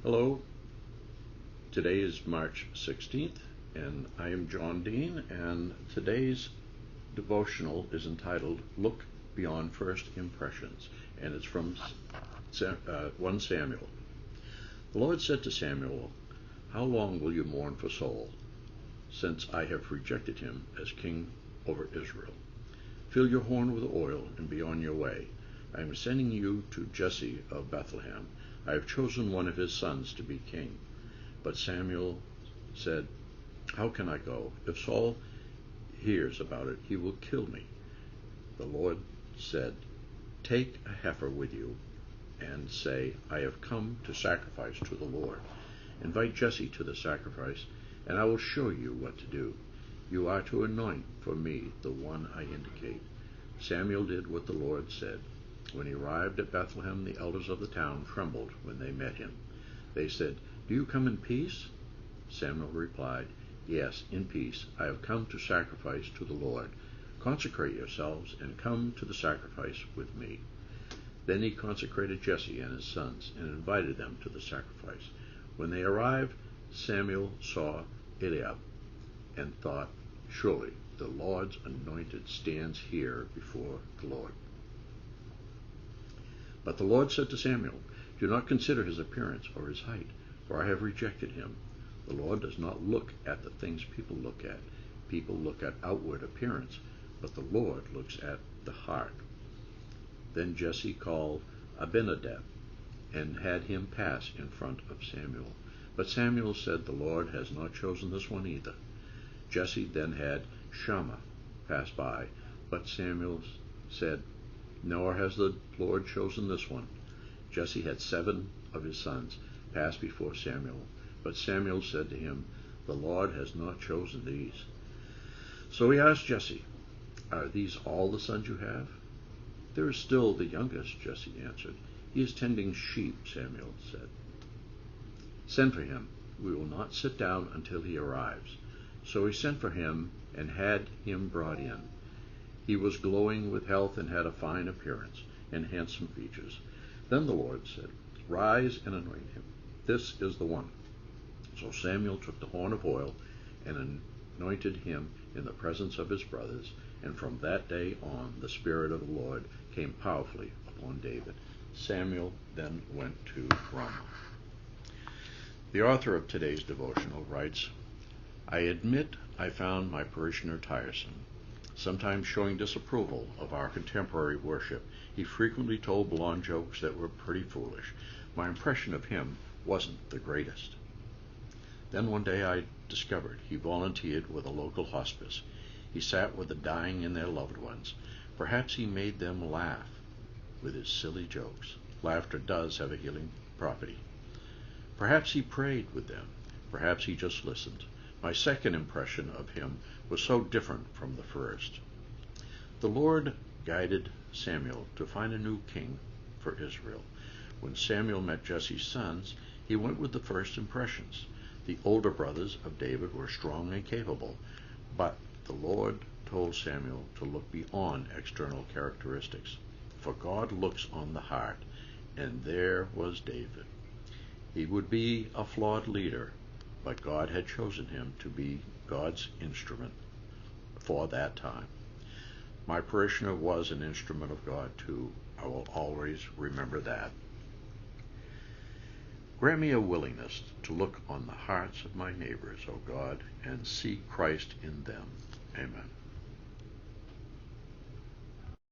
Hello, today is March 16th, and I am John Dean, and today's devotional is entitled Look Beyond First Impressions, and it's from 1 Samuel. The Lord said to Samuel, "How long will you mourn for Saul, since I have rejected him as king over Israel? Fill your horn with oil and be on your way. I am sending you to Jesse of Bethlehem. I have chosen one of his sons to be king." But Samuel said, "How can I go? If Saul hears about it, he will kill me." The Lord said, "Take a heifer with you and say, 'I have come to sacrifice to the Lord.' Invite Jesse to the sacrifice, and I will show you what to do. You are to anoint for me the one I indicate." Samuel did what the Lord said. When he arrived at Bethlehem, the elders of the town trembled when they met him. They said, "Do you come in peace?" Samuel replied, "Yes, in peace. I have come to sacrifice to the Lord. Consecrate yourselves and come to the sacrifice with me." Then he consecrated Jesse and his sons and invited them to the sacrifice. When they arrived, Samuel saw Eliab and thought, "Surely the Lord's anointed stands here before the Lord." But the Lord said to Samuel, "Do not consider his appearance or his height, for I have rejected him." The Lord does not look at the things people look at. People look at outward appearance, but the Lord looks at the heart. Then Jesse called Abinadab and had him pass in front of Samuel. But Samuel said, "The Lord has not chosen this one either." Jesse then had Shammah pass by, but Samuel said, "Nor has the Lord chosen this one." Jesse had 7 of his sons pass before Samuel, but Samuel said to him, "The Lord has not chosen these." So he asked Jesse, "Are these all the sons you have?" "There is still the youngest," Jesse answered. "He is tending sheep," Samuel said. "Send for him. We will not sit down until he arrives." So he sent for him and had him brought in. He was glowing with health and had a fine appearance and handsome features. Then the Lord said, "Rise and anoint him. This is the one." So Samuel took the horn of oil and anointed him in the presence of his brothers, and from that day on the Spirit of the Lord came powerfully upon David. Samuel then went to Ramah. The author of today's devotional writes, "I admit I found my parishioner tiresome, sometimes showing disapproval of our contemporary worship. He frequently told blonde jokes that were pretty foolish. My impression of him wasn't the greatest. Then one day I discovered he volunteered with a local hospice. He sat with the dying and their loved ones. Perhaps he made them laugh with his silly jokes. Laughter does have a healing property. Perhaps he prayed with them. Perhaps he just listened. My second impression of him was so different from the first." The Lord guided Samuel to find a new king for Israel. When Samuel met Jesse's sons, he went with the first impressions. The older brothers of David were strong and capable, but the Lord told Samuel to look beyond external characteristics, for God looks on the heart, and there was David. He would be a flawed leader, but God had chosen him to be God's instrument for that time. My parishioner was an instrument of God too. I will always remember that. Grant me a willingness to look on the hearts of my neighbors, O God, and see Christ in them. Amen.